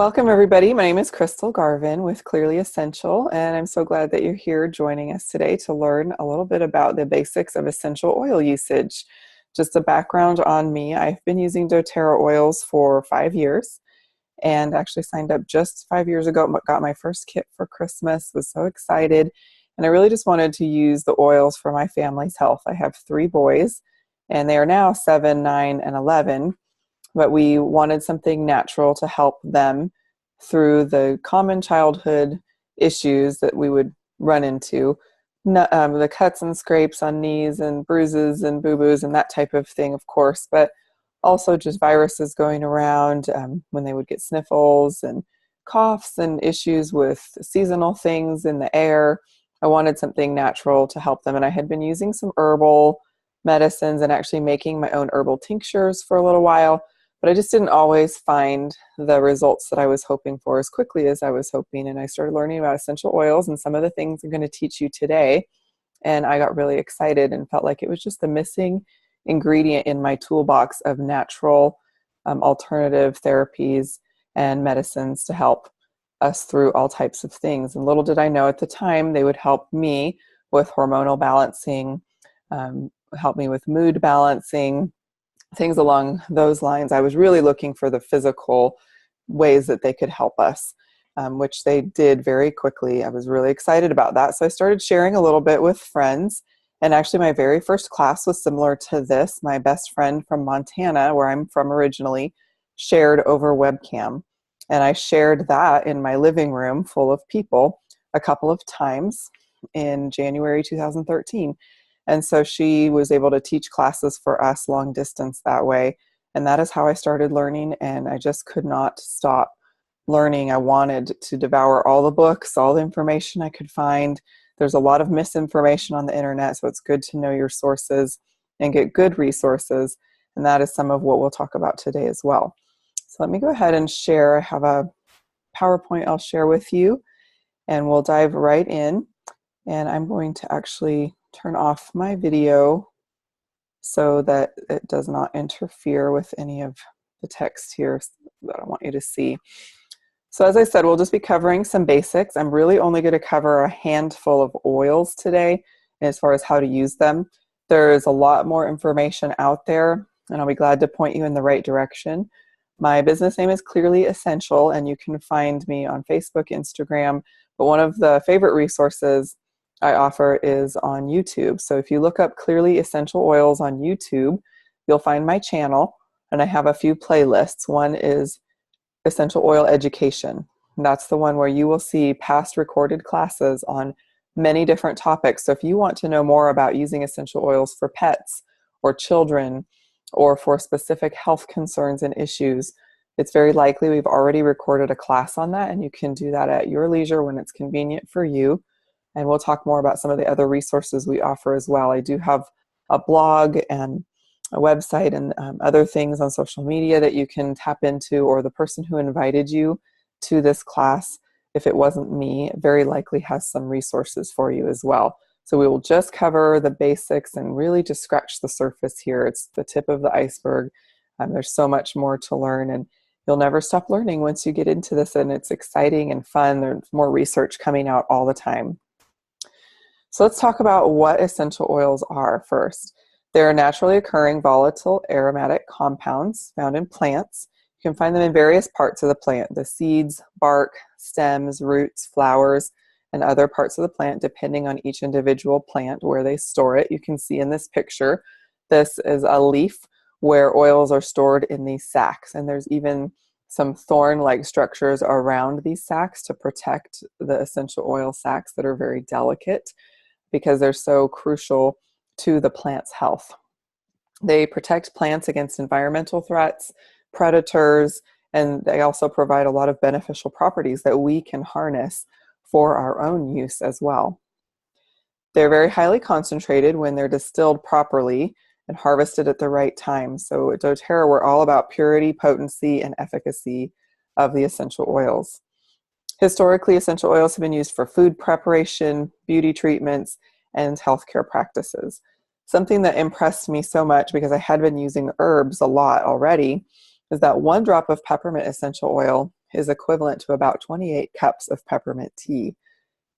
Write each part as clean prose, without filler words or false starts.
Welcome, everybody. My name is Crystal Garvin with Clearly Essential, and I'm so glad that you're here joining us today to learn a little bit about the basics of essential oil usage. Just a background on me, I've been using doTERRA oils for 5 years and actually signed up just 5 years ago, got my first kit for Christmas, was so excited, and I really just wanted to use the oils for my family's health. I have 3 boys, and they are now 7, 9, and 11. But we wanted something natural to help them through the common childhood issues that we would run into, the cuts and scrapes on knees and bruises and boo-boos and that type of thing, of course, but also just viruses going around when they would get sniffles and coughs and issues with seasonal things in the air. I wanted something natural to help them, and I had been using some herbal medicines and actually making my own herbal tinctures for a little while. But I just didn't always find the results that I was hoping for as quickly as I was hoping. And I started learning about essential oils and some of the things I'm going to teach you today. And I got really excited and felt like it was just the missing ingredient in my toolbox of natural alternative therapies and medicines to help us through all types of things. And little did I know at the time they would help me with hormonal balancing, help me with mood balancing, things along those lines. I was really looking for the physical ways that they could help us, which they did very quickly. I was really excited about that. So I started sharing a little bit with friends. And actually my very first class was similar to this. My best friend from Montana, where I'm from originally, shared over webcam. And I shared that in my living room full of people a couple of times in January 2013. And so she was able to teach classes for us long distance that way. And that is how I started learning. And I just could not stop learning. I wanted to devour all the books, all the information I could find. There's a lot of misinformation on the internet, so it's good to know your sources and get good resources. And that is some of what we'll talk about today as well. So let me go ahead and share. I have a PowerPoint I'll share with you, and we'll dive right in. And I'm going to actually turn off my video so that it does not interfere with any of the text here that I want you to see. So as I said, we'll just be covering some basics. I'm really only going to cover a handful of oils today as far as how to use them. There is a lot more information out there, and I'll be glad to point you in the right direction. My business name is Clearly Essential, and you can find me on Facebook, Instagram, but one of the favorite resources I offer is on YouTube. So if you look up Clearly Essential Oils on YouTube, you'll find my channel, and I have a few playlists. One is Essential Oil Education. And that's the one where you will see past recorded classes on many different topics. So if you want to know more about using essential oils for pets or children or for specific health concerns and issues, it's very likely we've already recorded a class on that, and you can do that at your leisure when it's convenient for you. And we'll talk more about some of the other resources we offer as well. I do have a blog and a website and other things on social media that you can tap into, or the person who invited you to this class, if it wasn't me, very likely has some resources for you as well. So we will just cover the basics and really just scratch the surface here. It's the tip of the iceberg. There's so much more to learn, and you'll never stop learning once you get into this, and it's exciting and fun. There's more research coming out all the time. So let's talk about what essential oils are first. They're naturally occurring volatile aromatic compounds found in plants. You can find them in various parts of the plant, the seeds, bark, stems, roots, flowers, and other parts of the plant, depending on each individual plant where they store it. You can see in this picture, this is a leaf where oils are stored in these sacs, and there's even some thorn-like structures around these sacs to protect the essential oil sacs that are very delicate, because they're so crucial to the plant's health. They protect plants against environmental threats, predators, and they also provide a lot of beneficial properties that we can harness for our own use as well. They're very highly concentrated when they're distilled properly and harvested at the right time. So at doTERRA, we're all about purity, potency, and efficacy of the essential oils. Historically, essential oils have been used for food preparation, beauty treatments, and healthcare practices. Something that impressed me so much, because I had been using herbs a lot already, is that 1 drop of peppermint essential oil is equivalent to about 28 cups of peppermint tea.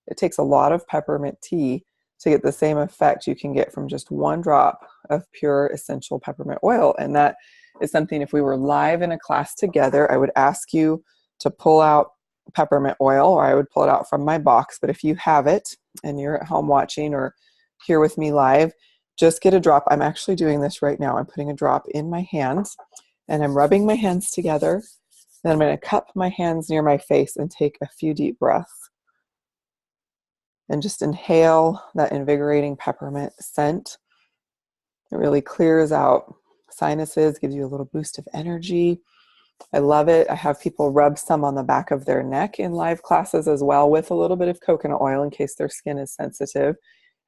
It takes a lot of peppermint tea to get the same effect you can get from just one drop of pure essential peppermint oil. And that is something, if we were live in a class together, I would ask you to pull out peppermint oil, or I would pull it out from my box. But if you have it and you're at home watching or here with me live, just get a drop. I'm actually doing this right now. I'm putting a drop in my hands and I'm rubbing my hands together. Then I'm going to cup my hands near my face and take a few deep breaths. And just inhale that invigorating peppermint scent. It really clears out sinuses, gives you a little boost of energy. I love it. I have people rub some on the back of their neck in live classes as well, with a little bit of coconut oil in case their skin is sensitive.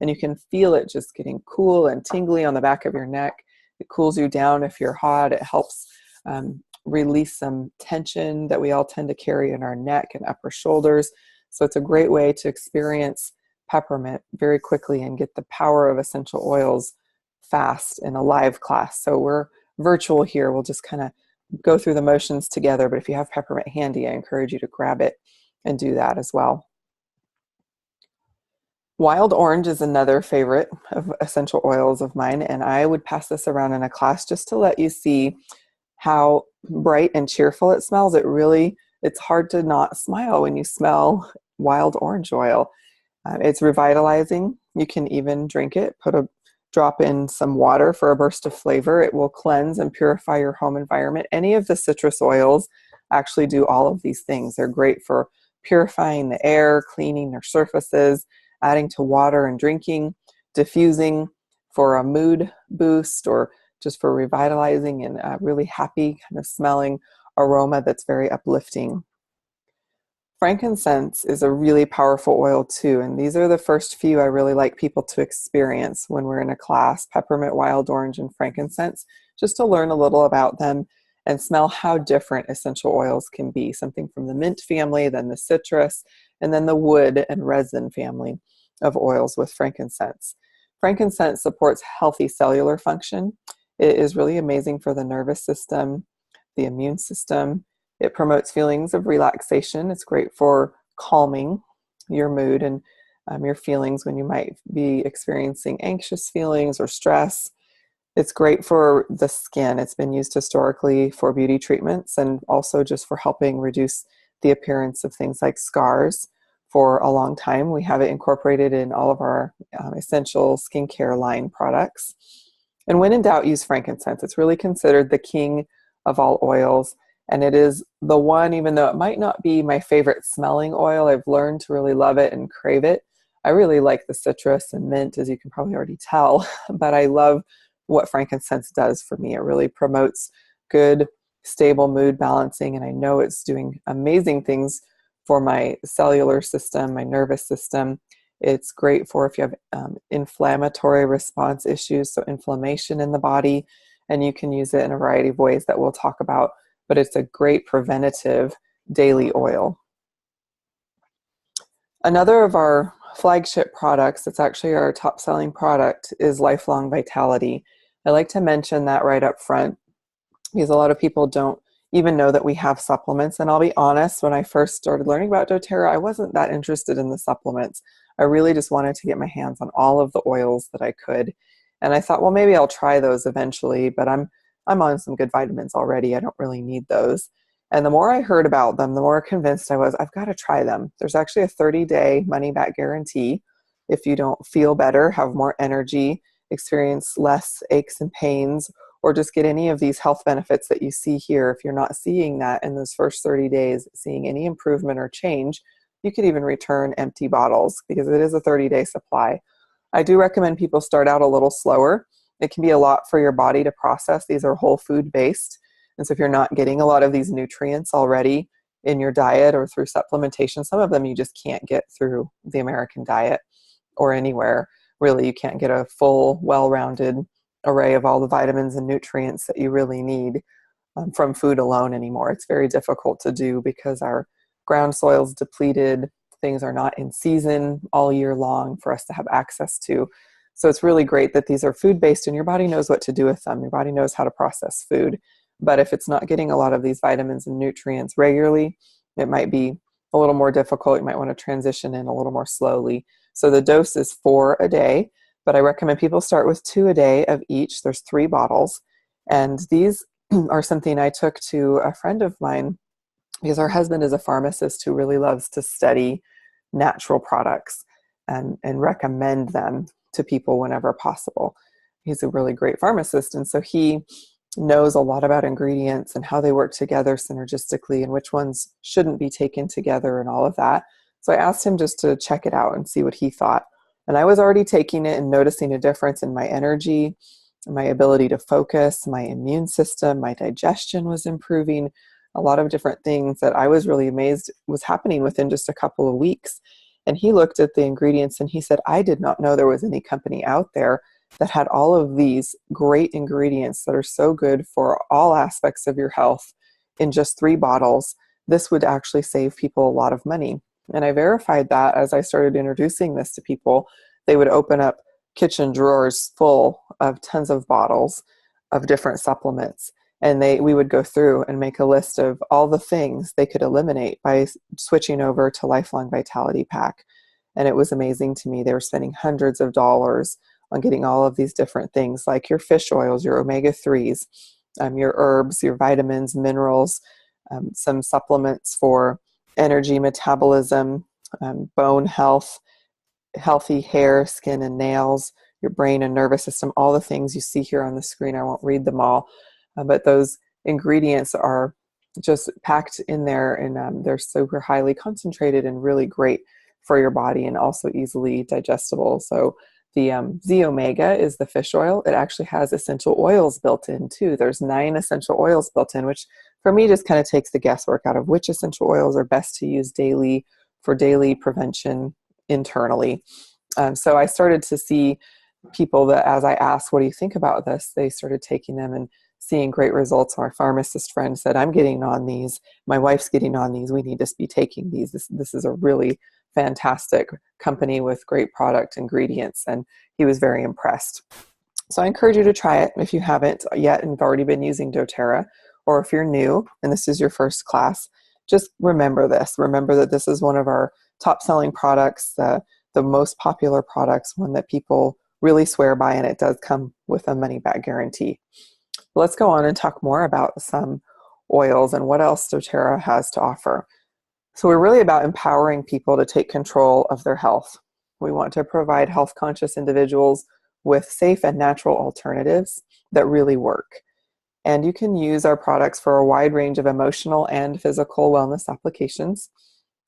And you can feel it just getting cool and tingly on the back of your neck. It cools you down if you're hot. It helps release some tension that we all tend to carry in our neck and upper shoulders. So it's a great way to experience peppermint very quickly and get the power of essential oils fast in a live class. So we're virtual here. We'll just kind of go through the motions together. But if you have peppermint handy, I encourage you to grab it and do that as well. Wild orange is another favorite of essential oils of mine, and I would pass this around in a class just to let you see how bright and cheerful it smells. It's hard to not smile when you smell wild orange oil. It's revitalizing. You can even drink it, put a drop in some water for a burst of flavor. It will cleanse and purify your home environment. Any of the citrus oils actually do all of these things. They're great for purifying the air, cleaning their surfaces, adding to water and drinking, diffusing for a mood boost, or just for revitalizing and a really happy kind of smelling aroma that's very uplifting. Frankincense is a really powerful oil too, and these are the first few I really like people to experience when we're in a class: peppermint, wild orange, and frankincense, just to learn a little about them and smell how different essential oils can be. Something from the mint family, then the citrus, and then the wood and resin family of oils with frankincense. Frankincense supports healthy cellular function. It is really amazing for the nervous system, the immune system. It promotes feelings of relaxation. It's great for calming your mood and your feelings when you might be experiencing anxious feelings or stress. It's great for the skin. It's been used historically for beauty treatments and also just for helping reduce the appearance of things like scars for a long time. We have it incorporated in all of our essential skincare line products. And when in doubt, use frankincense. It's really considered the king of all oils. And it is the one, even though it might not be my favorite smelling oil, I've learned to really love it and crave it. I really like the citrus and mint, as you can probably already tell, but I love what frankincense does for me. It really promotes good, stable mood balancing, and I know it's doing amazing things for my cellular system, my nervous system. It's great for if you have inflammatory response issues, so inflammation in the body, and you can use it in a variety of ways that we'll talk about. But it's a great preventative daily oil. Another of our flagship products, it's actually our top selling product, is Lifelong Vitality. I like to mention that right up front because a lot of people don't even know that we have supplements. And I'll be honest, when I first started learning about doTERRA, I wasn't that interested in the supplements. I really just wanted to get my hands on all of the oils that I could. And I thought, well, maybe I'll try those eventually, but I'm on some good vitamins already. I don't really need those. And the more I heard about them, the more convinced I was, I've got to try them. There's actually a 30-day money-back guarantee. If you don't feel better, have more energy, experience less aches and pains, or just get any of these health benefits that you see here, if you're not seeing that in those first 30 days, seeing any improvement or change, you could even return empty bottles because it is a 30-day supply. I do recommend people start out a little slower. It can be a lot for your body to process. These are whole food based. And so if you're not getting a lot of these nutrients already in your diet or through supplementation, some of them you just can't get through the American diet or anywhere. Really, you can't get a full, well-rounded array of all the vitamins and nutrients that you really need from food alone anymore. It's very difficult to do because our ground soil's depleted. Things are not in season all year long for us to have access to. So it's really great that these are food-based and your body knows what to do with them. Your body knows how to process food. But if it's not getting a lot of these vitamins and nutrients regularly, it might be a little more difficult. You might want to transition in a little more slowly. So the dose is 4 a day, but I recommend people start with 2 a day of each. There's 3 bottles. And these are something I took to a friend of mine because her husband is a pharmacist who really loves to study natural products and recommend them to people whenever possible. He's a really great pharmacist, and so he knows a lot about ingredients and how they work together synergistically and which ones shouldn't be taken together and all of that. So I asked him just to check it out and see what he thought. And I was already taking it and noticing a difference in my energy, my ability to focus, my immune system, my digestion was improving, a lot of different things that I was really amazed was happening within just a couple of weeks. And he looked at the ingredients and he said, I did not know there was any company out there that had all of these great ingredients that are so good for all aspects of your health in just 3 bottles. This would actually save people a lot of money. And I verified that as I started introducing this to people. They would open up kitchen drawers full of tons of bottles of different supplements. And we would go through and make a list of all the things they could eliminate by switching over to Lifelong Vitality Pack. And it was amazing to me. They were spending hundreds of dollars on getting all of these different things like your fish oils, your omega-3s, your herbs, your vitamins, minerals, some supplements for energy, metabolism, bone health, healthy hair, skin, and nails, your brain and nervous system, all the things you see here on the screen. I won't read them all, but those ingredients are just packed in there, and they're super highly concentrated and really great for your body and also easily digestible. So the Z Omega is the fish oil. It actually has essential oils built in too. There's 9 essential oils built in, which for me just kind of takes the guesswork out of which essential oils are best to use daily for daily prevention internally. So I started to see people that as I asked, what do you think about this? They started taking them and seeing great results. Our pharmacist friend said, I'm getting on these. My wife's getting on these. We need to be taking these. This is a really fantastic company with great product ingredients. And he was very impressed. So I encourage you to try it if you haven't yet and have already been using doTERRA, or if you're new and this is your first class, just remember this. Remember that this is one of our top selling products, the most popular products, one that people really swear by, and it does come with a money back guarantee. Let's go on and talk more about some oils and what else doTERRA has to offer. So we're really about empowering people to take control of their health. We want to provide health conscious individuals with safe and natural alternatives that really work. And you can use our products for a wide range of emotional and physical wellness applications.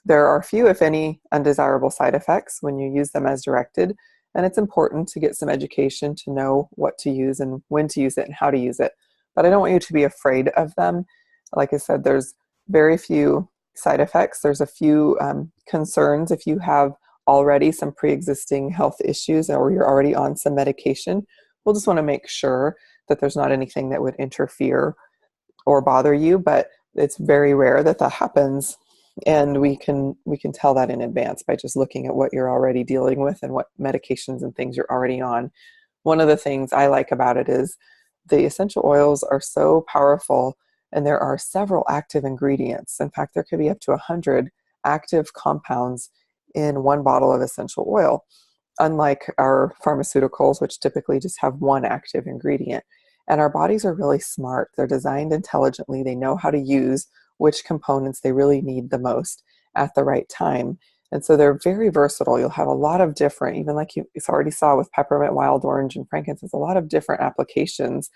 There are few, if any, undesirable side effects when you use them as directed, and it's important to get some education to know what to use and when to use it and how to use it. But I don't want you to be afraid of them. Like I said, there's very few side effects. There's a few concerns if you have already some pre-existing health issues or you're already on some medication. We'll just want to make sure that there's not anything that would interfere or bother you, but it's very rare that that happens. And we can tell that in advance by just looking at what you're already dealing with and what medications and things you're already on. One of the things I like about it is the essential oils are so powerful, and there are several active ingredients. In fact, there could be up to 100 active compounds in one bottle of essential oil, unlike our pharmaceuticals, which typically just have one active ingredient. And our bodies are really smart. They're designed intelligently. They know how to use which components they really need the most at the right time. And so they're very versatile. You'll have a lot of different, even like you already saw with peppermint, wild orange, and frankincense, a lot of different applications,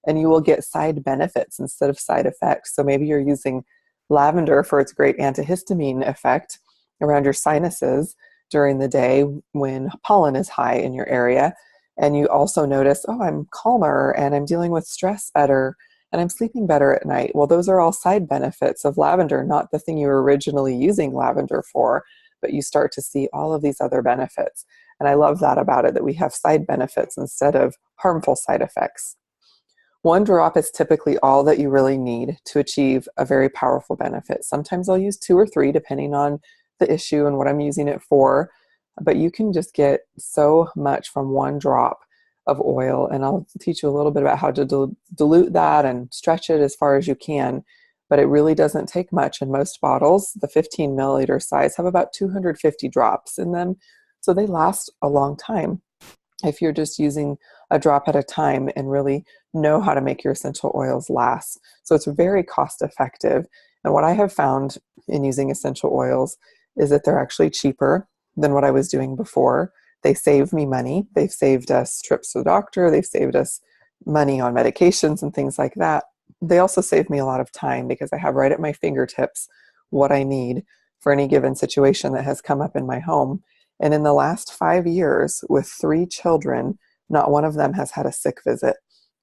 and you will get side benefits instead of side effects. So maybe you're using lavender for its great antihistamine effect around your sinuses during the day when pollen is high in your area. And you also notice, oh, I'm calmer and I'm dealing with stress better and I'm sleeping better at night. Well, those are all side benefits of lavender, not the thing you were originally using lavender for, but you start to see all of these other benefits. And I love that about it, that we have side benefits instead of harmful side effects. One drop is typically all that you really need to achieve a very powerful benefit. Sometimes I'll use 2 or 3 depending on the issue and what I'm using it for, but you can just get so much from one drop of oil, and I'll teach you a little bit about how to dilute that and stretch it as far as you can. but it really doesn't take much. In most bottles, the 15 milliliter size have about 250 drops in them, so they last a long time if you're just using a drop at a time and really know how to make your essential oils last. So it's very cost effective. And what I have found in using essential oils is that they're actually cheaper than what I was doing before. They save me money. They've saved us trips to the doctor. They've saved us money on medications and things like that. They also save me a lot of time because I have right at my fingertips what I need for any given situation that has come up in my home. And in the last 5 years, with 3 children, not one of them has had a sick visit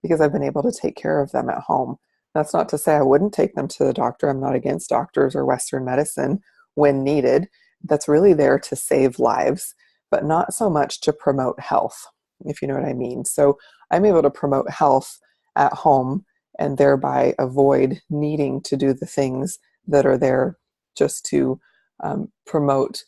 because I've been able to take care of them at home. That's not to say I wouldn't take them to the doctor. I'm not against doctors or Western medicine when needed. That's really there to save lives, but not so much to promote health, if you know what I mean. So I'm able to promote health at home and thereby avoid needing to do the things that are there just to promote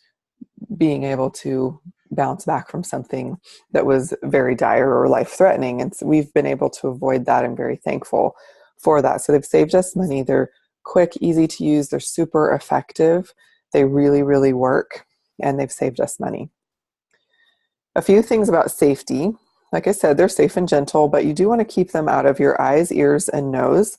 being able to bounce back from something that was very dire or life-threatening. And so we've been able to avoid that. I'm very thankful for that. So they've saved us money. They're quick, easy to use. They're super effective. They really, really work, and they've saved us money. A few things about safety. Like I said, they're safe and gentle, but you do want to keep them out of your eyes, ears, and nose.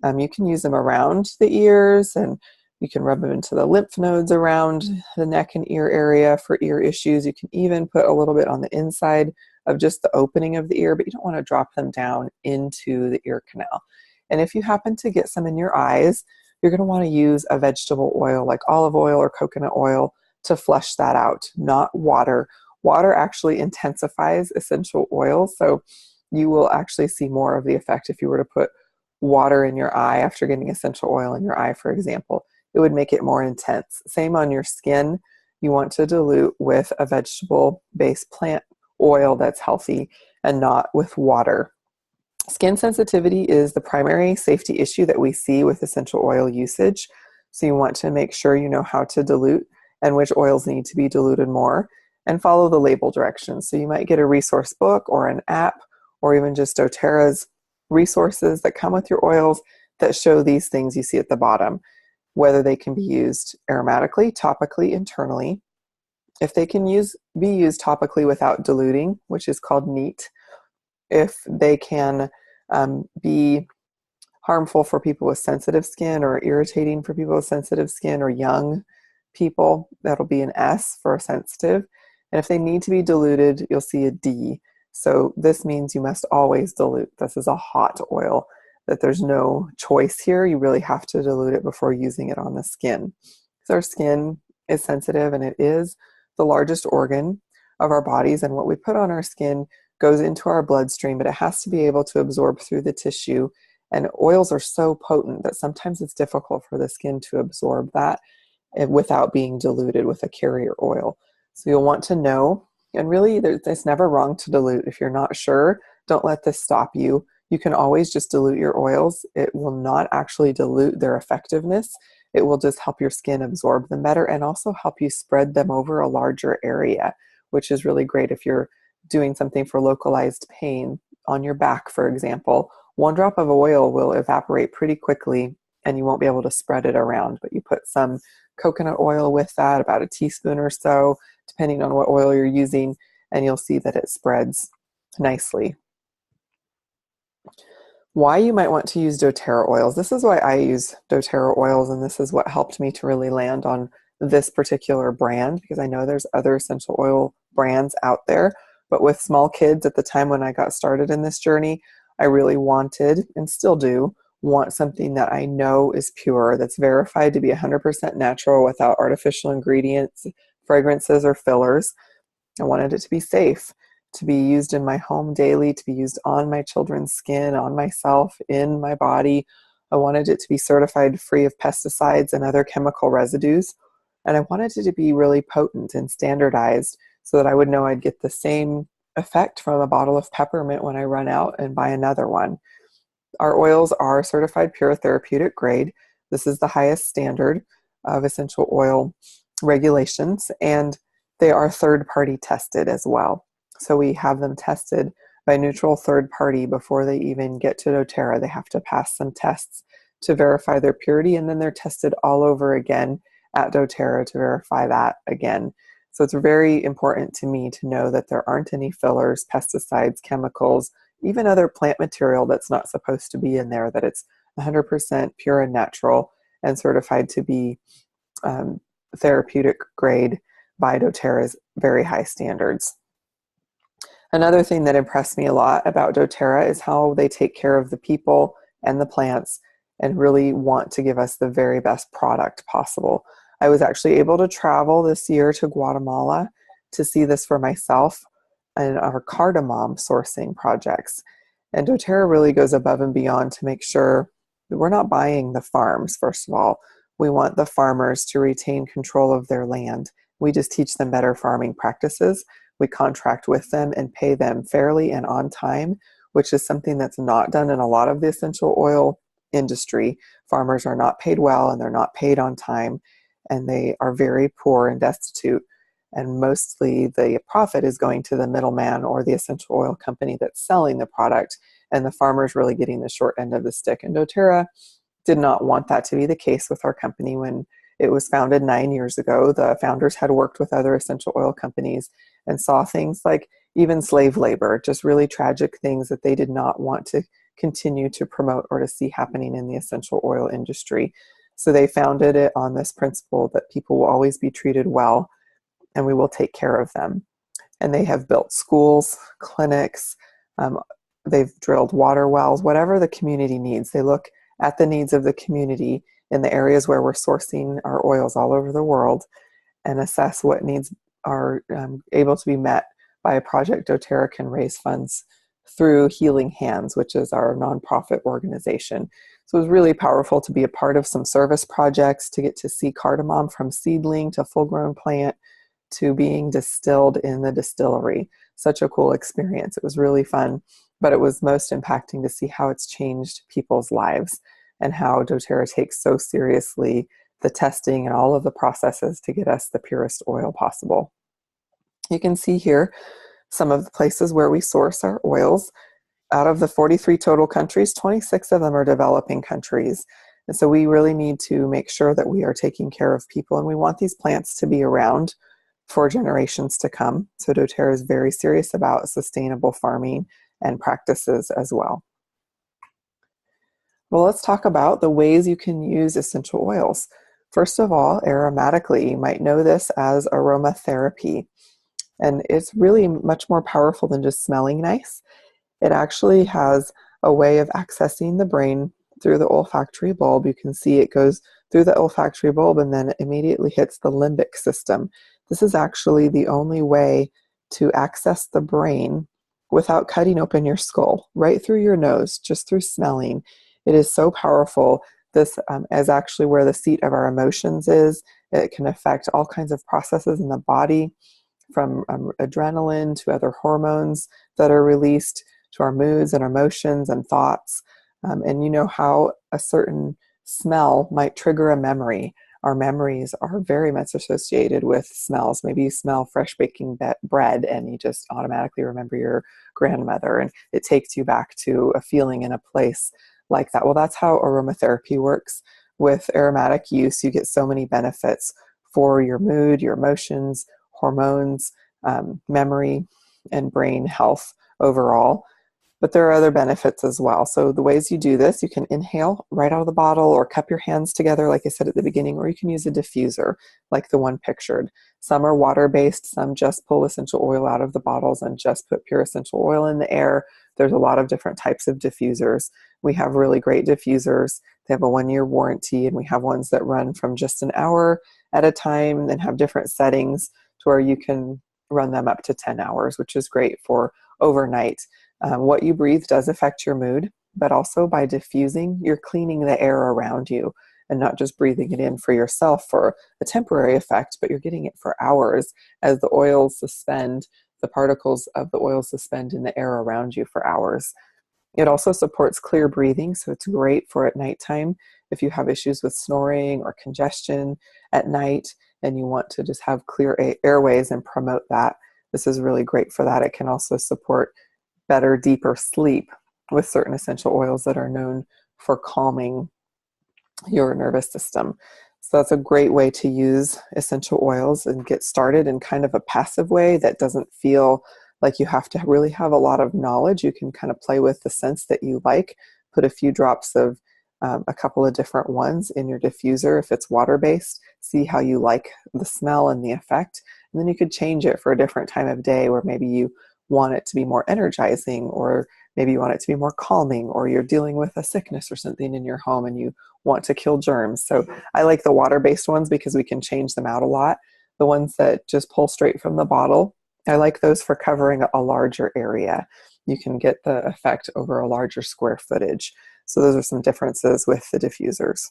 You can use them around the ears, and you can rub them into the lymph nodes around the neck and ear area for ear issues. You can even put a little bit on the inside of just the opening of the ear, but you don't want to drop them down into the ear canal. And if you happen to get some in your eyes, you're going to want to use a vegetable oil like olive oil or coconut oil to flush that out, not water. Water actually intensifies essential oils, so you will actually see more of the effect if you were to put water in your eye after getting essential oil in your eye, for example. It would make it more intense. Same on your skin. You want to dilute with a vegetable-based plant oil that's healthy and not with water. Skin sensitivity is the primary safety issue that we see with essential oil usage. So you want to make sure you know how to dilute and which oils need to be diluted more, and follow the label directions. So you might get a resource book or an app or even just doTERRA's resources that come with your oils that show these things you see at the bottom, whether they can be used aromatically, topically, internally. If they can be used topically without diluting, which is called neat. If they can be harmful for people with sensitive skin or irritating for people with sensitive skin or young people, that'll be an S for sensitive. And if they need to be diluted, you'll see a D. So this means you must always dilute. This is a hot oil, that there's no choice here. You really have to dilute it before using it on the skin. So our skin is sensitive, and it is the largest organ of our bodies, and what we put on our skin goes into our bloodstream, but it has to be able to absorb through the tissue. And oils are so potent that sometimes it's difficult for the skin to absorb that without being diluted with a carrier oil. So you'll want to know, and really it's never wrong to dilute. If you're not sure, don't let this stop you. You can always just dilute your oils. It will not actually dilute their effectiveness. It will just help your skin absorb them better and also help you spread them over a larger area, which is really great if you're doing something for localized pain on your back, for example. 1 drop of oil will evaporate pretty quickly and you won't be able to spread it around, but you put some coconut oil with that, about a teaspoon or so, depending on what oil you're using, and you'll see that it spreads nicely. Why you might want to use doTERRA oils. This is why I use doTERRA oils, and this is what helped me to really land on this particular brand, because I know there's other essential oil brands out there, but with small kids at the time when I got started in this journey, I really wanted, and still do, want something that I know is pure, that's verified to be 100% natural without artificial ingredients, fragrances, or fillers. I wanted it to be safe, to be used in my home daily, to be used on my children's skin, on myself, in my body. I wanted it to be certified free of pesticides and other chemical residues. And I wanted it to be really potent and standardized so that I would know I'd get the same effect from a bottle of peppermint when I run out and buy another one. Our oils are certified pure therapeutic grade. This is the highest standard of essential oil regulations, and they are third-party tested as well. So we have them tested by a neutral third party before they even get to doTERRA. They have to pass some tests to verify their purity, and then they're tested all over again at doTERRA to verify that again. So it's very important to me to know that there aren't any fillers, pesticides, chemicals, even other plant material that's not supposed to be in there, that it's 100% pure and natural and certified to be therapeutic grade by doTERRA's very high standards. Another thing that impressed me a lot about doTERRA is how they take care of the people and the plants and really want to give us the very best product possible. I was actually able to travel this year to Guatemala to see this for myself and our cardamom sourcing projects. And doTERRA really goes above and beyond to make sure that we're not buying the farms, first of all. We want the farmers to retain control of their land. We just teach them better farming practices. We contract with them and pay them fairly and on time, which is something that's not done in a lot of the essential oil industry. Farmers are not paid well and they're not paid on time, and they are very poor and destitute. And mostly the profit is going to the middleman or the essential oil company that's selling the product, and the farmer's really getting the short end of the stick. And doTERRA did not want that to be the case with our company. When it was founded 9 years ago, the founders had worked with other essential oil companies and saw things like even slave labor, just really tragic things that they did not want to continue to promote or to see happening in the essential oil industry. So they founded it on this principle that people will always be treated well and we will take care of them. And they have built schools, clinics, they've drilled water wells, whatever the community needs. They look at the needs of the community in the areas where we're sourcing our oils all over the world and assess what needs are able to be met by a project. doTERRA can raise funds through Healing Hands, which is our nonprofit organization. So it was really powerful to be a part of some service projects, to get to see cardamom from seedling to full-grown plant to being distilled in the distillery. Such a cool experience. It was really fun, but it was most impacting to see how it's changed people's lives and how doTERRA takes so seriously the testing and all of the processes to get us the purest oil possible. You can see here some of the places where we source our oils. Out of the 43 total countries, 26 of them are developing countries. And so we really need to make sure that we are taking care of people, and we want these plants to be around for generations to come. So doTERRA is very serious about sustainable farming and practices as well. Well, let's talk about the ways you can use essential oils. First of all, aromatically, you might know this as aromatherapy. And it's really much more powerful than just smelling nice. It actually has a way of accessing the brain through the olfactory bulb. You can see it goes through the olfactory bulb and then immediately hits the limbic system. This is actually the only way to access the brain without cutting open your skull, right through your nose, just through smelling. It is so powerful. This is actually where the seat of our emotions is. It can affect all kinds of processes in the body, from adrenaline to other hormones that are released, to our moods and emotions and thoughts. And you know how a certain smell might trigger a memory. Our memories are very much associated with smells. Maybe you smell fresh baking bread and you just automatically remember your grandmother, and it takes you back to a feeling in a place like that. Well, that's how aromatherapy works. With aromatic use, you get so many benefits for your mood, your emotions, hormones, memory, and brain health overall. But there are other benefits as well. So the ways you do this, you can inhale right out of the bottle or cup your hands together, like I said at the beginning, or you can use a diffuser like the one pictured. Some are water-based, some just pull essential oil out of the bottles and just put pure essential oil in the air. There's a lot of different types of diffusers. We have really great diffusers. They have a 1-year warranty, and we have ones that run from just an hour at a time and have different settings to where you can run them up to 10 hours, which is great for overnight. What you breathe does affect your mood, but also by diffusing, you're cleaning the air around you and not just breathing it in for yourself for a temporary effect, but you're getting it for hours as the oils suspend, the particles of the oil suspend in the air around you for hours. It also supports clear breathing, so it's great for at nighttime if you have issues with snoring or congestion at night and you want to just have clear airways and promote that. This is really great for that. It can also support better, deeper sleep with certain essential oils that are known for calming your nervous system. So that's a great way to use essential oils and get started in kind of a passive way that doesn't feel like you have to really have a lot of knowledge. You can kind of play with the scents that you like, put a few drops of a couple of different ones in your diffuser if it's water-based, see how you like the smell and the effect, and then you could change it for a different time of day where maybe you want it to be more energizing, or maybe you want it to be more calming, or you're dealing with a sickness or something in your home and you want to kill germs. So I like the water-based ones because we can change them out a lot. The ones that just pull straight from the bottle, I like those for covering a larger area. You can get the effect over a larger square footage. So those are some differences with the diffusers.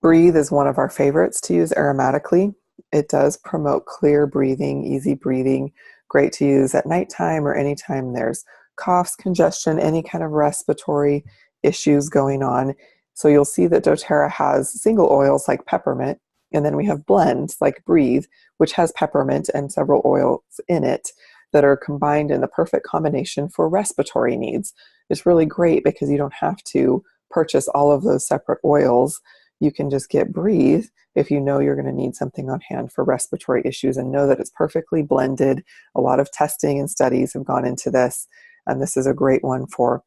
Breathe is one of our favorites to use aromatically. It does promote clear breathing, easy breathing, great to use at nighttime or anytime there's coughs, congestion, any kind of respiratory issues going on. So you'll see that doTERRA has single oils like peppermint, and then we have blends like Breathe, which has peppermint and several oils in it that are combined in the perfect combination for respiratory needs. It's really great because you don't have to purchase all of those separate oils. You can just get Breathe if you know you're going to need something on hand for respiratory issues, and know that it's perfectly blended. A lot of testing and studies have gone into this, and this is a great one for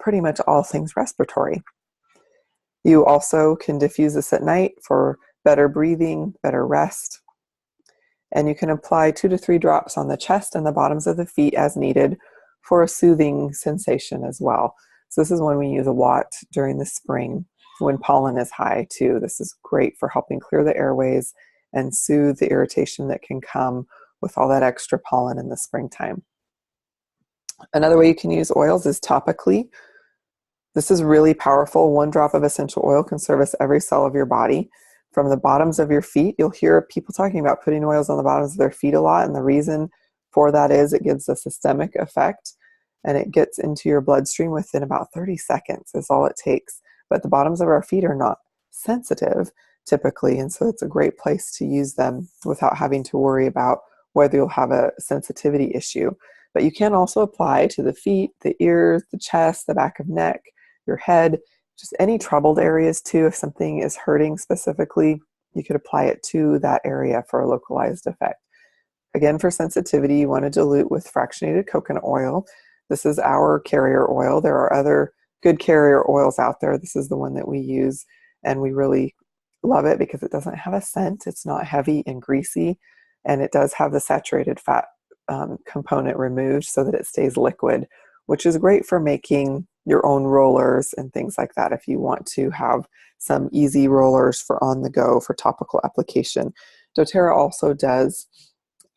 pretty much all things respiratory. You also can diffuse this at night for better breathing, better rest, and you can apply 2 to 3 drops on the chest and the bottoms of the feet as needed for a soothing sensation as well. So this is one we use a lot during the spring when pollen is high too. This is great for helping clear the airways and soothe the irritation that can come with all that extra pollen in the springtime. Another way you can use oils is topically. This is really powerful. 1 drop of essential oil can service every cell of your body. From the bottoms of your feet, you'll hear people talking about putting oils on the bottoms of their feet a lot, and the reason for that is it gives a systemic effect, and it gets into your bloodstream within about 30 seconds is all it takes. But the bottoms of our feet are not sensitive typically, and so it's a great place to use them without having to worry about whether you'll have a sensitivity issue. But you can also apply to the feet, the ears, the chest, the back of neck, your head, just any troubled areas too. If something is hurting specifically, you could apply it to that area for a localized effect. Again, for sensitivity, you want to dilute with fractionated coconut oil. This is our carrier oil. There are other good carrier oils out there. This is the one that we use, and we really love it because it doesn't have a scent. It's not heavy and greasy, and it does have the saturated fat component removed so that it stays liquid, which is great for making your own rollers and things like that if you want to have some easy rollers for on the go for topical application. doTERRA also does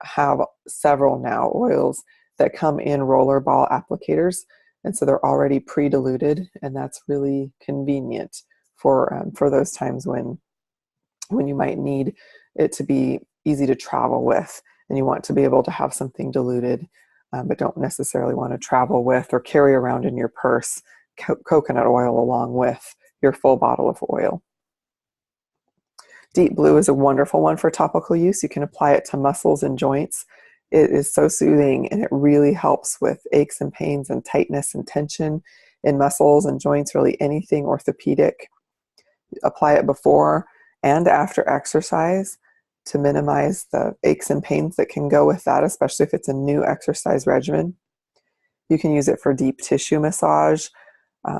have several now oils that come in roller ball applicators, and so they're already pre-diluted, and that's really convenient for those times when you might need it to be easy to travel with, and you want to be able to have something diluted, but don't necessarily want to travel with or carry around in your purse coconut oil along with your full bottle of oil. Deep Blue is a wonderful one for topical use. You can apply it to muscles and joints. It is so soothing, and it really helps with aches and pains and tightness and tension in muscles and joints, really anything orthopedic. Apply it before and after exercise to minimize the aches and pains that can go with that, especially if it's a new exercise regimen. You can use it for deep tissue massage.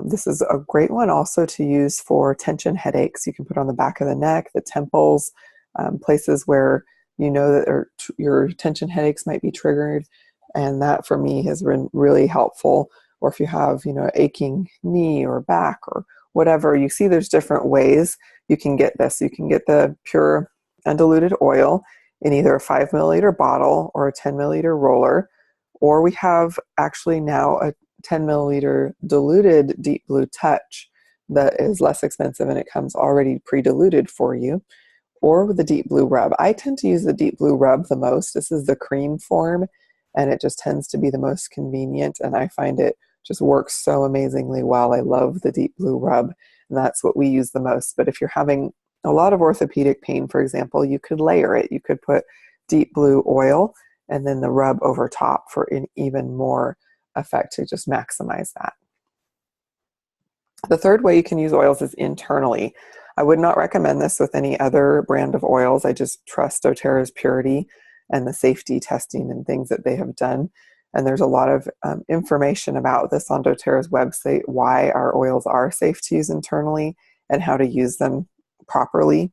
This is a great one also to use for tension headaches. You can put on the back of the neck, the temples, places where you know that your tension headaches might be triggered. And that for me has been really helpful. Or if you have, aching knee or back or whatever, you see there's different ways you can get this. You can get the pure undiluted oil in either a 5 milliliter bottle or a 10 milliliter roller, or we have actually now a 10 milliliter diluted Deep Blue Touch that is less expensive, and it comes already pre-diluted for you, or with the Deep Blue Rub. I tend to use the Deep Blue Rub the most. This is the cream form, and it just tends to be the most convenient, and I find it just works so amazingly well. I love the Deep Blue Rub, and that's what we use the most. But if you're having a lot of orthopedic pain, for example, you could layer it. You could put Deep Blue oil and then the rub over top for an even more effect to just maximize that. The third way you can use oils is internally. I would not recommend this with any other brand of oils. I just trust doTERRA's purity and the safety testing and things that they have done. And there's a lot of information about this on doTERRA's website, why our oils are safe to use internally and how to use them properly.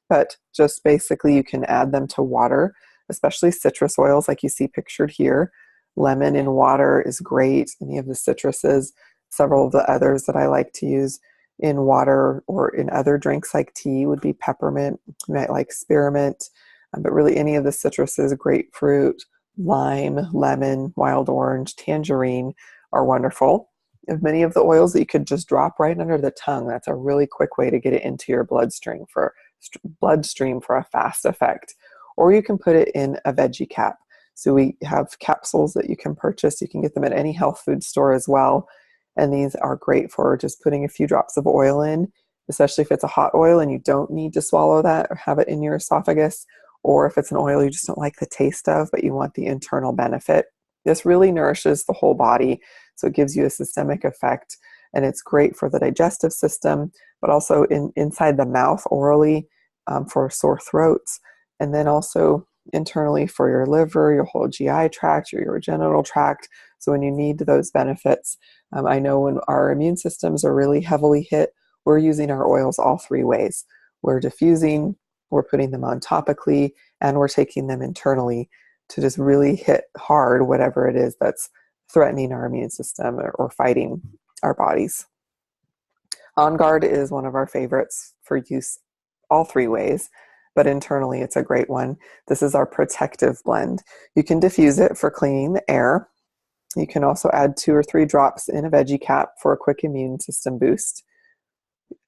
But just basically, you can add them to water, especially citrus oils like you see pictured here. Lemon in water is great. Any of the citruses, several of the others that I like to use in water or in other drinks like tea would be peppermint. You might like spearmint, but really any of the citruses, grapefruit, lime, lemon, wild orange, tangerine are wonderful. And many of the oils that you could just drop right under the tongue. That's a really quick way to get it into your bloodstream for a fast effect. Or you can put it in a veggie cap. So we have capsules that you can purchase. You can get them at any health food store as well. And these are great for just putting a few drops of oil in, especially if it's a hot oil and you don't need to swallow that or have it in your esophagus, or if it's an oil you just don't like the taste of, but you want the internal benefit. This really nourishes the whole body, so it gives you a systemic effect, and it's great for the digestive system, but also inside the mouth orally for sore throats, and then also internally for your liver, your whole GI tract, your genital tract. So when you need those benefits, I know when our immune systems are really heavily hit, we're using our oils all three ways. We're diffusing, we're putting them on topically, and we're taking them internally to just really hit hard whatever it is that's threatening our immune system or fighting our bodies. On Guard is one of our favorites for use all three ways, but internally it's a great one. This is our protective blend. You can diffuse it for cleaning the air. You can also add 2 or 3 drops in a veggie cap for a quick immune system boost.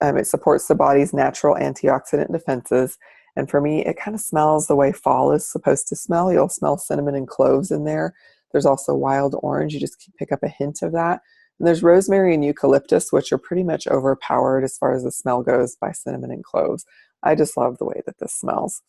It supports the body's natural antioxidant defenses. And for me, it kind of smells the way fall is supposed to smell. You'll smell cinnamon and cloves in there. There's also wild orange. You just pick up a hint of that. And there's rosemary and eucalyptus, which are pretty much overpowered as far as the smell goes by cinnamon and cloves. I just love the way that this smells.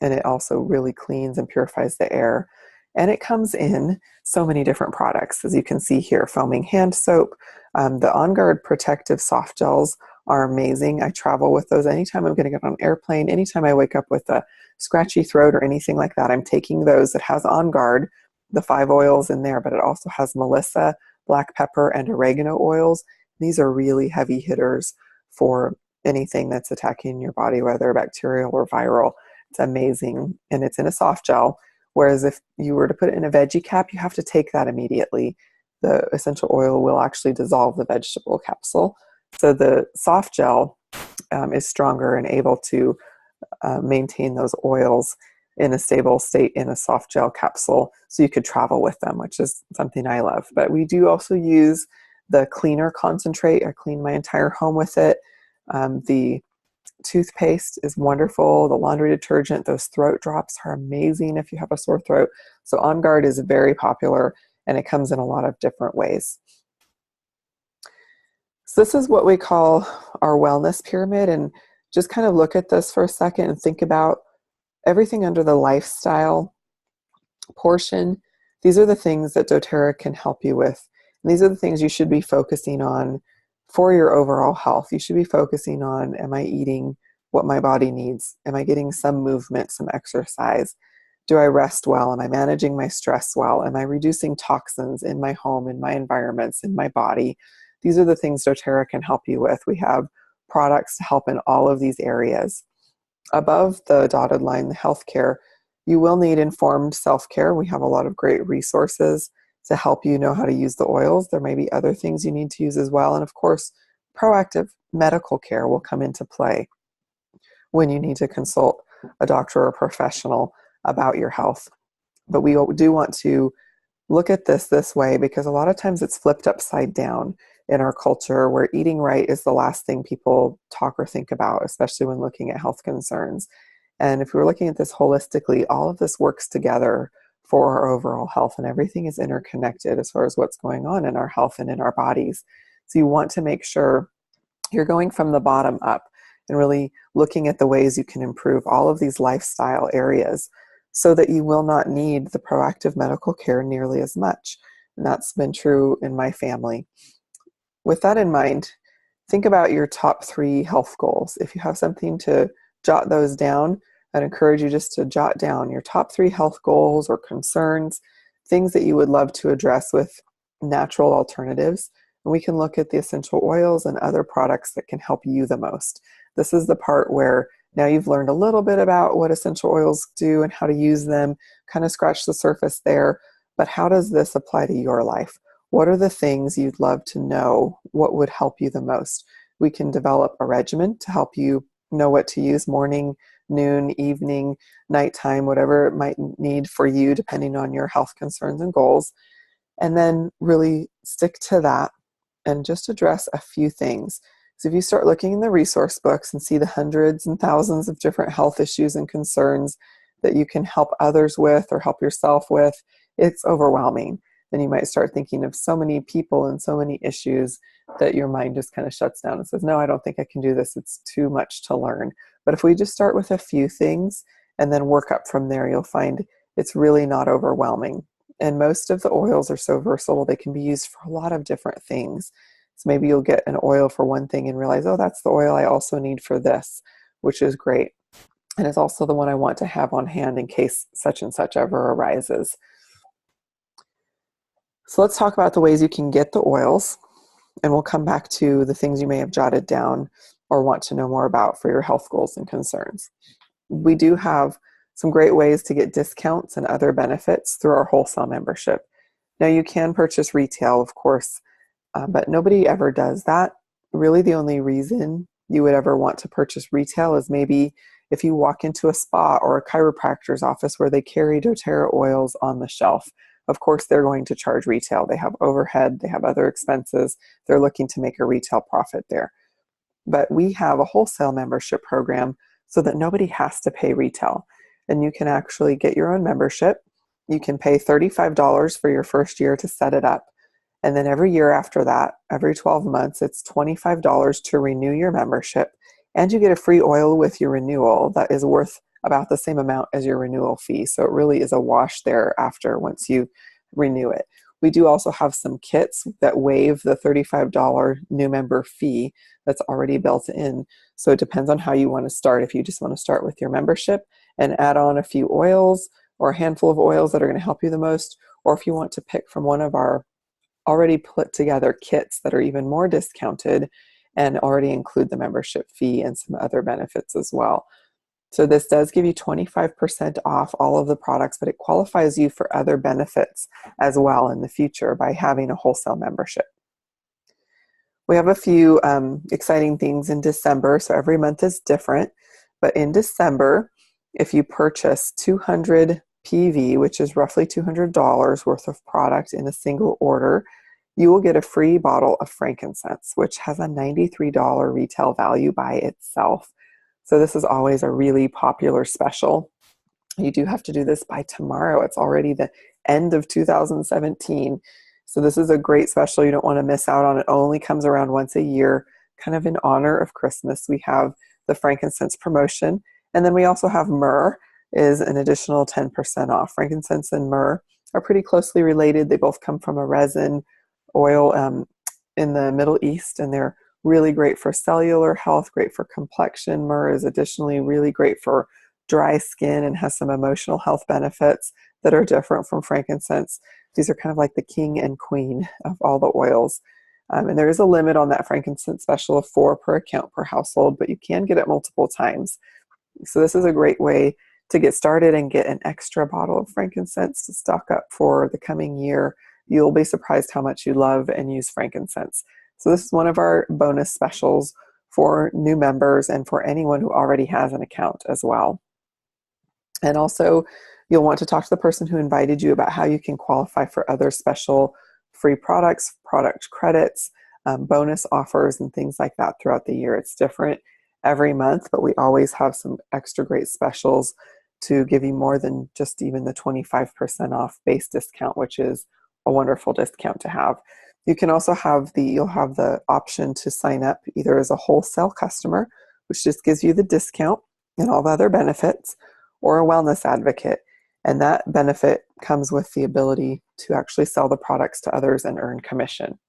And it also really cleans and purifies the air. And it comes in so many different products. As you can see here, foaming hand soap. The On Guard protective soft gels are amazing. I travel with those anytime I'm going to get on an airplane, anytime I wake up with a scratchy throat or anything like that, I'm taking those. It has On Guard, the 5 oils in there, but it also has Melissa, black pepper, and oregano oils. These are really heavy hitters for anything that's attacking your body, whether bacterial or viral. It's amazing. And it's in a soft gel. Whereas if you were to put it in a veggie cap, you have to take that immediately. The essential oil will actually dissolve the vegetable capsule. So the soft gel is stronger and able to maintain those oils in a stable state in a soft gel capsule, so you could travel with them, which is something I love. But we do also use the cleaner concentrate. I clean my entire home with it. The toothpaste is wonderful. The laundry detergent, those throat drops are amazing if you have a sore throat. So On Guard is very popular, and it comes in a lot of different ways. So this is what we call our wellness pyramid, and just kind of look at this for a second and think about everything under the lifestyle portion. These are the things that doTERRA can help you with. And these are the things you should be focusing on for your overall health. You should be focusing on, am I eating what my body needs? Am I getting some movement, some exercise? Do I rest well? Am I managing my stress well? Am I reducing toxins in my home, in my environments, in my body? These are the things doTERRA can help you with. We have products to help in all of these areas. Above the dotted line, the healthcare, you will need informed self-care. We have a lot of great resources to help you know how to use the oils. There may be other things you need to use as well. And of course, proactive medical care will come into play when you need to consult a doctor or a professional about your health. But we do want to look at this way, because a lot of times it's flipped upside down in our culture, where eating right is the last thing people talk or think about, especially when looking at health concerns. And if we're looking at this holistically, all of this works together for our overall health, and everything is interconnected as far as what's going on in our health and in our bodies. So you want to make sure you're going from the bottom up and really looking at the ways you can improve all of these lifestyle areas, so that you will not need the proactive medical care nearly as much. And that's been true in my family. With that in mind, think about your top 3 health goals. If you have something to jot those down, I'd encourage you just to jot down your top 3 health goals or concerns, things that you would love to address with natural alternatives. And we can look at the essential oils and other products that can help you the most. This is the part where now you've learned a little bit about what essential oils do and how to use them, kind of scratch the surface there. But how does this apply to your life? What are the things you'd love to know? What would help you the most? We can develop a regimen to help you know what to use morning, noon, evening, nighttime, whatever it might need for you, depending on your health concerns and goals. And then really stick to that and just address a few things. So if you start looking in the resource books and see the hundreds and thousands of different health issues and concerns that you can help others with or help yourself with, it's overwhelming. Then you might start thinking of so many people and so many issues that your mind just kind of shuts down and says, no, I don't think I can do this. It's too much to learn. But if we just start with a few things and then work up from there, you'll find it's really not overwhelming. And most of the oils are so versatile, they can be used for a lot of different things. So maybe you'll get an oil for one thing and realize, oh, that's the oil I also need for this, which is great. And it's also the one I want to have on hand in case such and such ever arises. So let's talk about the ways you can get the oils, and we'll come back to the things you may have jotted down or want to know more about for your health goals and concerns. We do have some great ways to get discounts and other benefits through our wholesale membership. Now, you can purchase retail, of course, but nobody ever does that. Really, the only reason you would ever want to purchase retail is maybe if you walk into a spa or a chiropractor's office where they carry doTERRA oils on the shelf. Of course, they're going to charge retail. They have overhead, they have other expenses. They're looking to make a retail profit there. But we have a wholesale membership program so that nobody has to pay retail. And you can actually get your own membership. You can pay $35 for your first year to set it up. And then every year after that, every 12 months, it's $25 to renew your membership. And you get a free oil with your renewal that is worth about the same amount as your renewal fee. So it really is a wash there after once you renew it. We do also have some kits that waive the $35 new member fee that's already built in. So it depends on how you want to start. If you just want to start with your membership and add on a few oils or a handful of oils that are going to help you the most, or if you want to pick from one of our already put together kits that are even more discounted and already include the membership fee and some other benefits as well. So this does give you 25% off all of the products, but it qualifies you for other benefits as well in the future by having a wholesale membership. We have a few exciting things in December, so every month is different. But in December, if you purchase 200 PV, which is roughly $200 worth of product in a single order, you will get a free bottle of frankincense, which has a $93 retail value by itself. So this is always a really popular special. You do have to do this by tomorrow. It's already the end of 2017. So this is a great special you don't want to miss out on. It only comes around once a year, kind of in honor of Christmas. We have the frankincense promotion. And then we also have myrrh is an additional 10% off. Frankincense and myrrh are pretty closely related. They both come from a resin oil in the Middle East, and they're really great for cellular health, great for complexion. Myrrh is additionally really great for dry skin and has some emotional health benefits that are different from frankincense. These are kind of like the king and queen of all the oils. And there is a limit on that frankincense special of 4 per account per household, but you can get it multiple times. So this is a great way to get started and get an extra bottle of frankincense to stock up for the coming year. You'll be surprised how much you love and use frankincense. So this is one of our bonus specials for new members and for anyone who already has an account as well. And also, you'll want to talk to the person who invited you about how you can qualify for other special free products, product credits, bonus offers, and things like that throughout the year. It's different every month, but we always have some extra great specials to give you more than just even the 25% off base discount, which is a wonderful discount to have. You can also you'll have the option to sign up either as a wholesale customer, which just gives you the discount and all the other benefits, or a wellness advocate. And that benefit comes with the ability to actually sell the products to others and earn commission.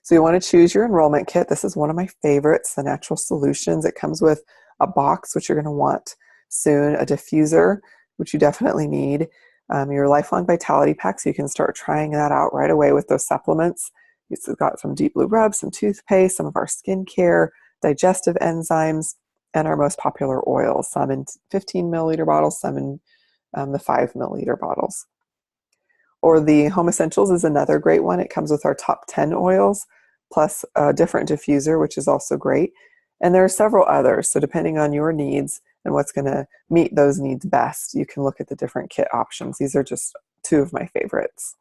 So you want to choose your enrollment kit. This is one of my favorites, the Natural Solutions. It comes with a box, which you're going to want soon, a diffuser, which you definitely need, your Lifelong Vitality Pack, so you can start trying that out right away with those supplements. It's got some Deep Blue Rub, some toothpaste, some of our skincare, digestive enzymes, and our most popular oils, some in 15 milliliter bottles, some in the 5 milliliter bottles. Or the Home Essentials is another great one. It comes with our top 10 oils, plus a different diffuser, which is also great. And there are several others. So depending on your needs and what's going to meet those needs best, you can look at the different kit options. These are just two of my favorites.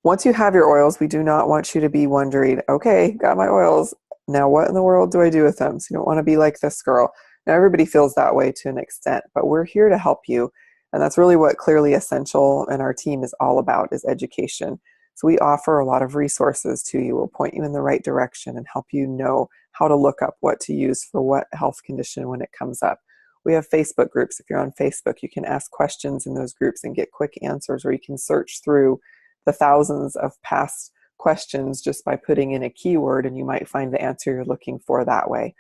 Once you have your oils, we do not want you to be wondering, okay, got my oils. Now what in the world do I do with them? So you don't want to be like this girl. Now everybody feels that way to an extent, but we're here to help you. And that's really what Clearly Essential and our team is all about, is education. So we offer a lot of resources to you. We'll point you in the right direction and help you know how to look up what to use for what health condition when it comes up. We have Facebook groups. If you're on Facebook, you can ask questions in those groups and get quick answers, or you can search through the thousands of past questions just by putting in a keyword, and you might find the answer you're looking for that way.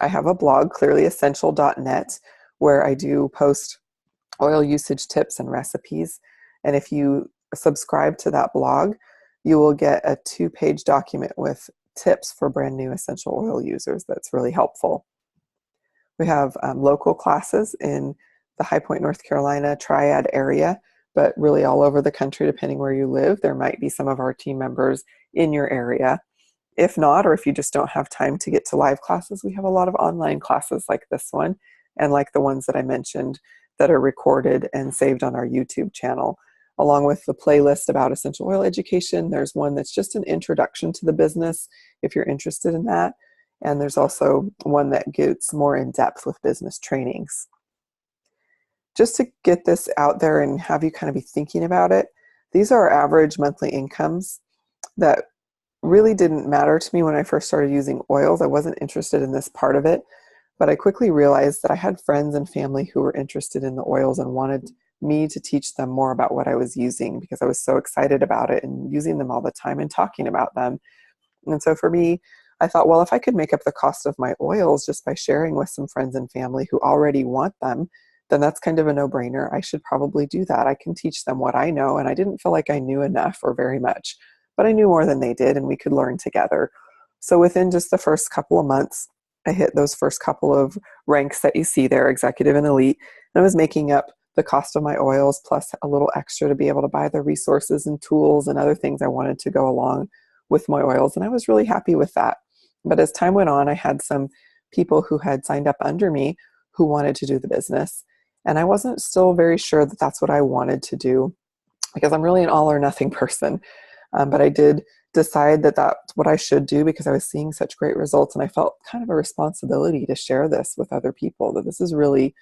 I have a blog, clearlyessential.net, where I do post oil usage tips and recipes. And if you subscribe to that blog, you will get a 2-page document with tips for brand new essential oil users. That's really helpful. We have local classes in the High Point, North Carolina Triad area, but really all over the country, depending where you live. There might be some of our team members in your area. If not, or if you just don't have time to get to live classes, we have a lot of online classes like this one, and like the ones that I mentioned that are recorded and saved on our YouTube channel. Along with the playlist about essential oil education, there's one that's just an introduction to the business if you're interested in that. And there's also one that gets more in depth with business trainings. Just to get this out there and have you kind of be thinking about it, these are our average monthly incomes that really didn't matter to me when I first started using oils. I wasn't interested in this part of it, but I quickly realized that I had friends and family who were interested in the oils and wanted me to teach them more about what I was using, because I was so excited about it and using them all the time and talking about them. And so for me, I thought, well, if I could make up the cost of my oils just by sharing with some friends and family who already want them, then that's kind of a no-brainer. I should probably do that. I can teach them what I know, and I didn't feel like I knew enough or very much, but I knew more than they did, and we could learn together. So within just the first couple of months, I hit those first couple of ranks that you see there, executive and elite, and I was making up the cost of my oils plus a little extra to be able to buy the resources and tools and other things I wanted to go along with my oils, and I was really happy with that. But as time went on, I had some people who had signed up under me who wanted to do the business, and I wasn't still very sure that that's what I wanted to do, because I'm really an all or nothing person. But I did decide that that's what I should do because I was seeing such great results, and I felt kind of a responsibility to share this with other people, that this is really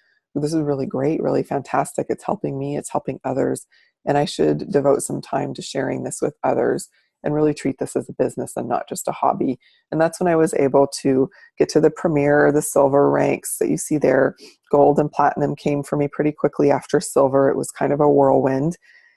great, really fantastic. It's helping me, it's helping others, and I should devote some time to sharing this with others and really treat this as a business and not just a hobby. And that's when I was able to get to the premier, the silver ranks that you see there. Gold and platinum came for me pretty quickly after silver. It was kind of a whirlwind.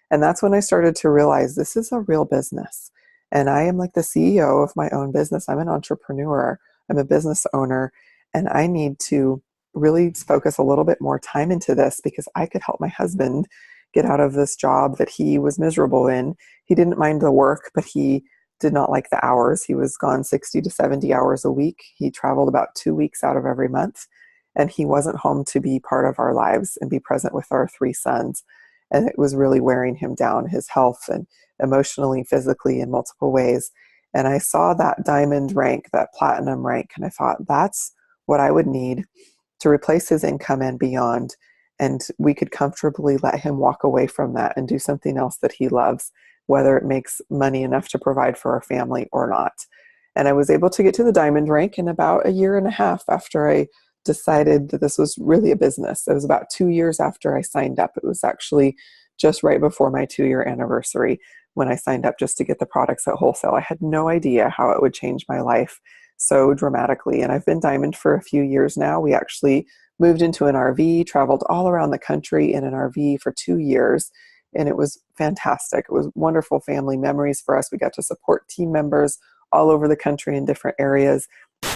And that's when I started to realize this is a real business. And I am like the CEO of my own business. I'm an entrepreneur. I'm a business owner. And I need to really focus a little bit more time into this because I could help my husband get out of this job that he was miserable in. He didn't mind the work, but he did not like the hours. He was gone 60 to 70 hours a week. He traveled about 2 weeks out of every month, and he wasn't home to be part of our lives and be present with our 3 sons. And it was really wearing him down, his health and emotionally, physically, in multiple ways. And I saw that diamond rank, that platinum rank, and I thought that's what I would need to replace his income and beyond. And we could comfortably let him walk away from that and do something else that he loves, whether it makes money enough to provide for our family or not. And I was able to get to the diamond rank in about a year and a half after I decided that this was really a business. It was about 2 years after I signed up. It was actually just right before my 2-year anniversary when I signed up just to get the products at wholesale. I had no idea how it would change my life so dramatically. And I've been diamond for a few years now. We actually moved into an RV, traveled all around the country in an RV for 2 years. and it was fantastic. It was wonderful family memories for us. We got to support team members all over the country in different areas.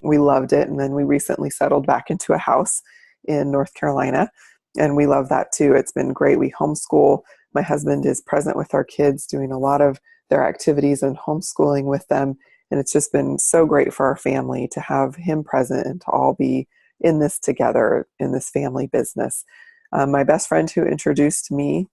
We loved it. And then we recently settled back into a house in North Carolina, and we love that too. It's been great. We homeschool. My husband is present with our kids, doing a lot of their activities and homeschooling with them. And it's just been so great for our family to have him present and to all be in this together in this family business. My best friend who introduced me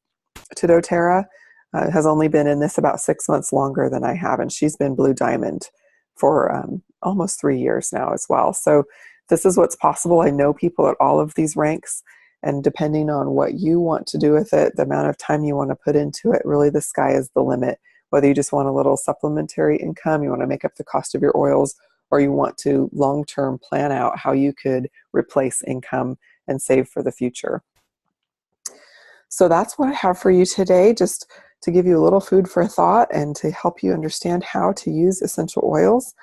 to doTERRA has only been in this about 6 months longer than I have, and she's been Blue Diamond for almost 3 years now as well. So this is what's possible. I know people at all of these ranks, and depending on what you want to do with it, the amount of time you want to put into it, really the sky is the limit. Whether you just want a little supplementary income, you want to make up the cost of your oils, or you want to long-term plan out how you could replace income and save for the future. So that's what I have for you today, just to give you a little food for thought and to help you understand how to use essential oils.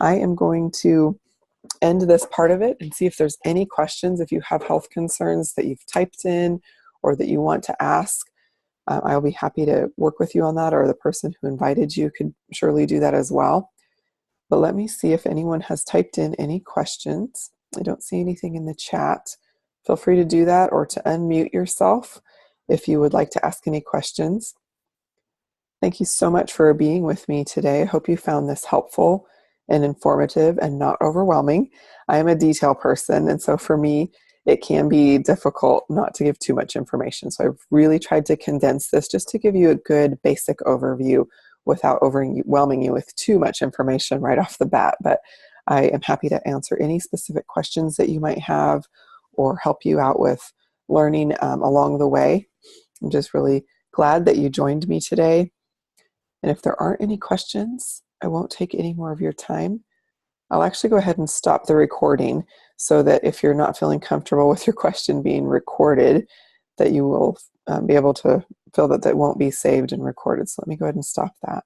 I am going to end this part of it and see if there's any questions. If you have health concerns that you've typed in or that you want to ask, I'll be happy to work with you on that, or the person who invited you could surely do that as well. But let me see if anyone has typed in any questions. I don't see anything in the chat. Feel free to do that or to unmute yourself if you would like to ask any questions. Thank you so much for being with me today. I hope you found this helpful and informative and not overwhelming. I am a detail person, and so for me, it can be difficult not to give too much information. So I've really tried to condense this just to give you a good basic overview without overwhelming you with too much information right off the bat. But I am happy to answer any specific questions that you might have or help you out with learning along the way. I'm just really glad that you joined me today. And if there aren't any questions, I won't take any more of your time. I'll actually go ahead and stop the recording so that if you're not feeling comfortable with your question being recorded, that you will be able to feel that that won't be saved and recorded. So let me go ahead and stop that.